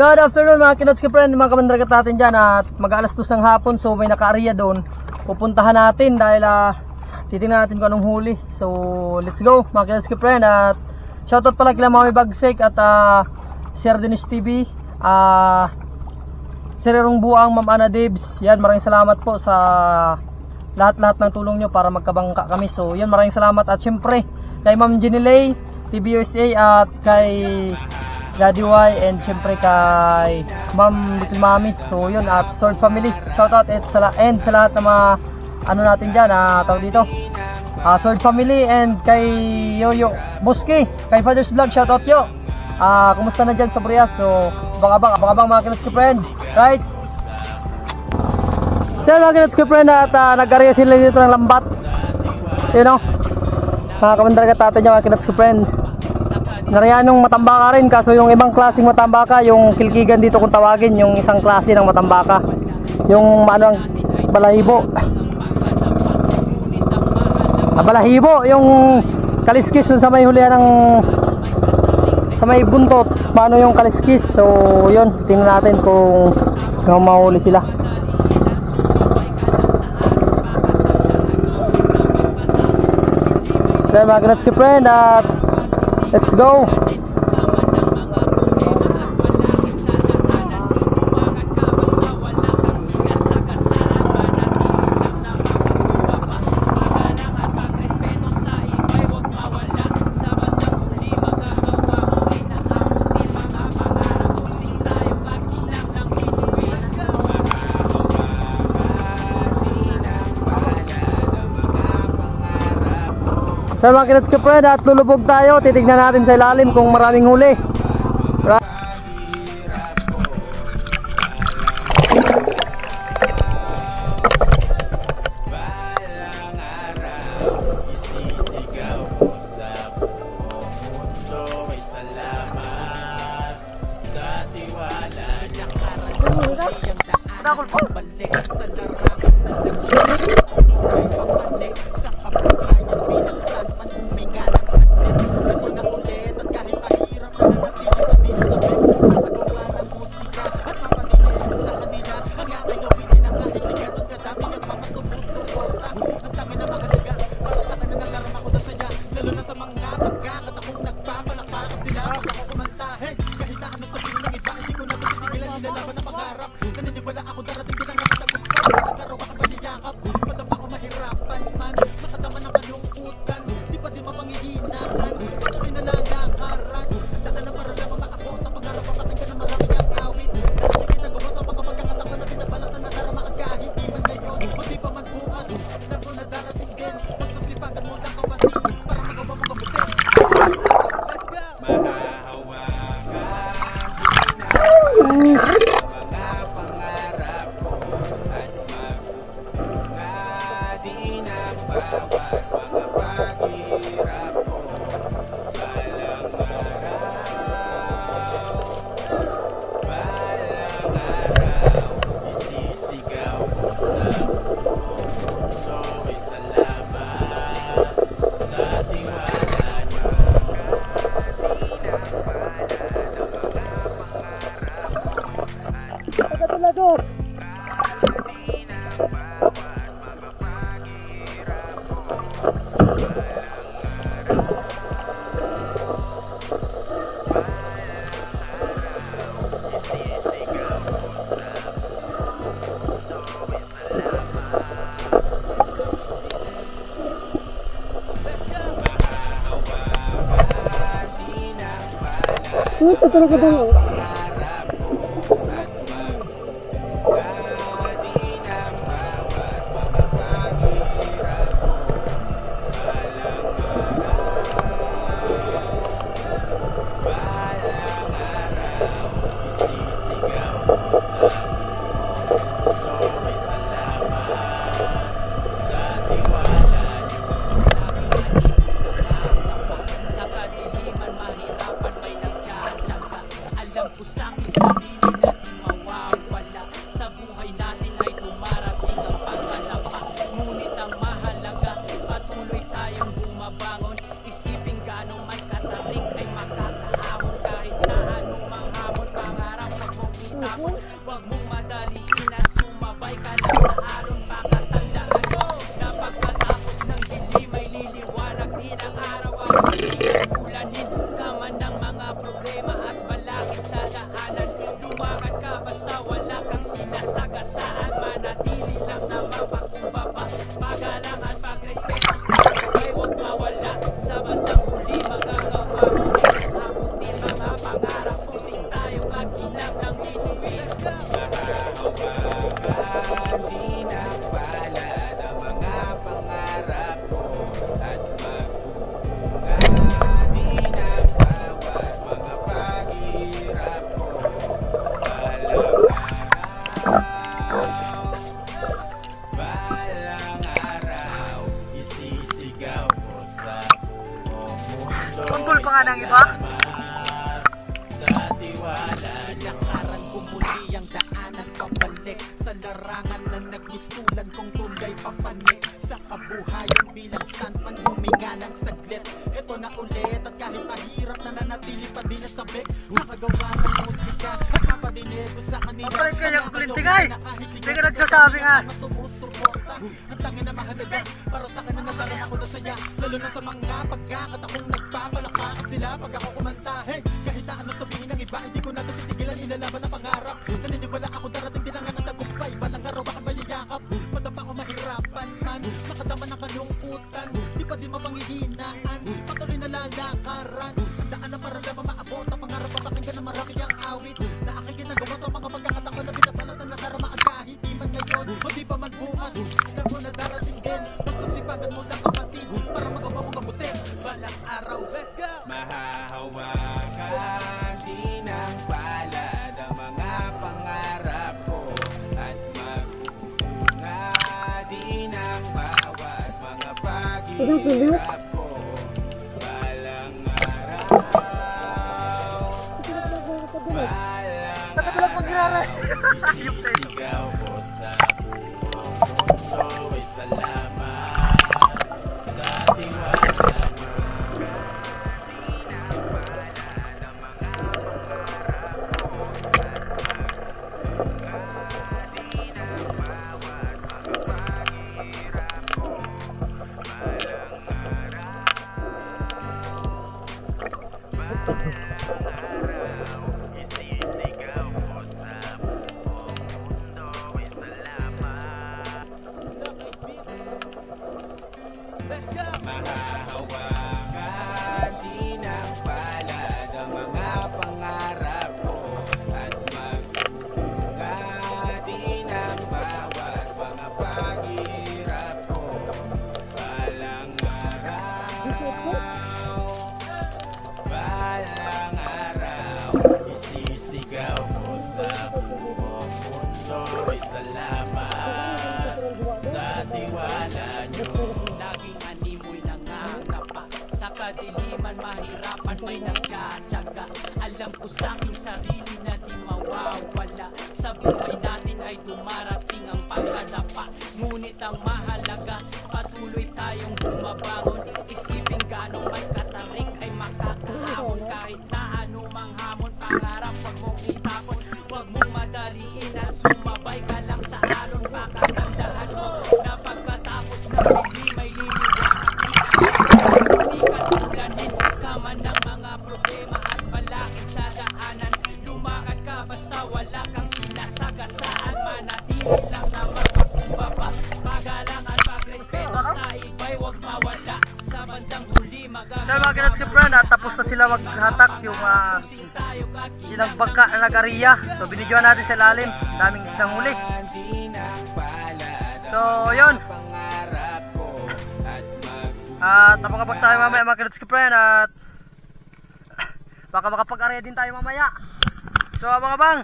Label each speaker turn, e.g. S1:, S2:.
S1: Good afternoon mga Kinots Friend, mga kamandragat natin dyan. At mag-alas 2 ng hapon, so may naka-area doon. Pupuntahan natin dahil titingnan natin kung anong huli. So let's go mga Kinots Friend. At shoutout pala kila Mami Bagsik at Sir Dennis TV, Sir Rong Buang, Ma'am Ana Debs. Yan, maraming salamat po sa lahat-lahat ng tulong nyo para magkabangka kami. So yun, maraming salamat. At syempre kay Ma'am Jenny Lay, TV USA, at kay Daddy Y, and syempre kay Ma'am Little Mami. So yun, at Sword Family, shoutout and sa lahat ng mga ano natin dyan, tawag dito, Sword Family, and kay Yoyo Boski, kay Father's Vlog, shoutout yo. Kumusta na dyan sa Brias? So abang mga Kinots Friend, right? So mga Kinots Friend, at nag-area sila dito ng lambat, you know, mga kamandragat natin dyan mga Kinots Friend. Nariyan yung matambaka rin, kaso yung ibang klaseng matambaka, yung kilkigan dito kung tawagin, yung isang klase ng matambaka, yung ano, balahibo, balahibo, yung kaliskis sa may hulihan ng, sa may buntot, paano yung kaliskis. So yun, tingnan natin kung mahuli sila. So mga Kinots Friend, at let's go. So mga Kinots Friend, at lulubog tayo, titignan natin sa ilalim kung maraming huli. Right. Ito talaga daw. Undol pa nga ng iba.
S2: Sa tiwala, lakaran ko muli ang daanan pabalik sa larangan na nagmistulan kong tulay papanik sa kabuhayan bilang stuntman huminga ng saglit. Ito na ulit at kahit mahirap na nanatili pa din nasabik nakagawa ng musika at napadinig ko sa kanila.
S1: Mabalik kayo ang kulintigay. Hindi ka nagsasabi nga.
S2: Masumusuporta ang tangin na mahalaga para sa kanin na parang ako nasaya lalo na sa mga pagkakatakong nagpapalaka at sila pag ako kumanta. Hey, kahit na ano sabihin ng iba hindi ko na titigilan inalaban ang pangarap. Naniniwala ako darating din ang tagumpay balang araw baka mayayakap madapa ko mahirapan man makadama ng kalungkutan di pa din mapanghihinaan patuloy na lalakaran ang daan na para lamang maabot ang pangarap papakinggan na marami ang awit na aking ginagawa sa mga pagkakatakon na binabalatan na darama ang kahit di man ngayon o di pa man bukas alam ko na darating din basta sipagan mo lang kapatid para magawa mo mabuti balang araw. Let's go! Mahahawakan din ang palad ang mga pangarap ko at magbubunga din ang bawat mga paghihirap ko balang araw. Balang araw isisigaw ko sa buong mundo ay salamat sa tiwala nyo. Mahahawakan din ang palad ang mga pangarap ko at magbubunga din ang bawat mga paghihirap ko balang araw isisigaw ko sa buong mundo ay salamat sa tiwala nyo. Laging animoy nangangapa sa kadiliman mahirapan may nagtsatsaga. Alam ko sa aking sarili na di mawawala sa buhay natin ay dumarating ang pagkadapa. Ngunit ang mahalaga patuloy tayong bumabangon. Isipin ganong may katarik ay makakahamon kahit na anumang hamon. Pangarap wag mong itapon, wag mong madaliin at sumabay ka lang sa alon. Baka nandahan mo na pagkatapos ng hindi may liliwanag sikat ulanin ka man ng mga problema at balakid sa daanan. Lumakad ka basta wala kang sinasagasaan. Manatili lang na magpakumbaba magalang at pagrespeto sa iba'y wag mawala sa bandang huli magagamit.
S1: Sa mga ganat brand at tapos na sila maghatak yung ilang bangka na nag-ariya. So binidyoan natin sa lalim, daming isdang huli. So yun. At napakapag tayo mamaya mga ganat brand at baka makapag-ariya din tayo mamaya. So mga bang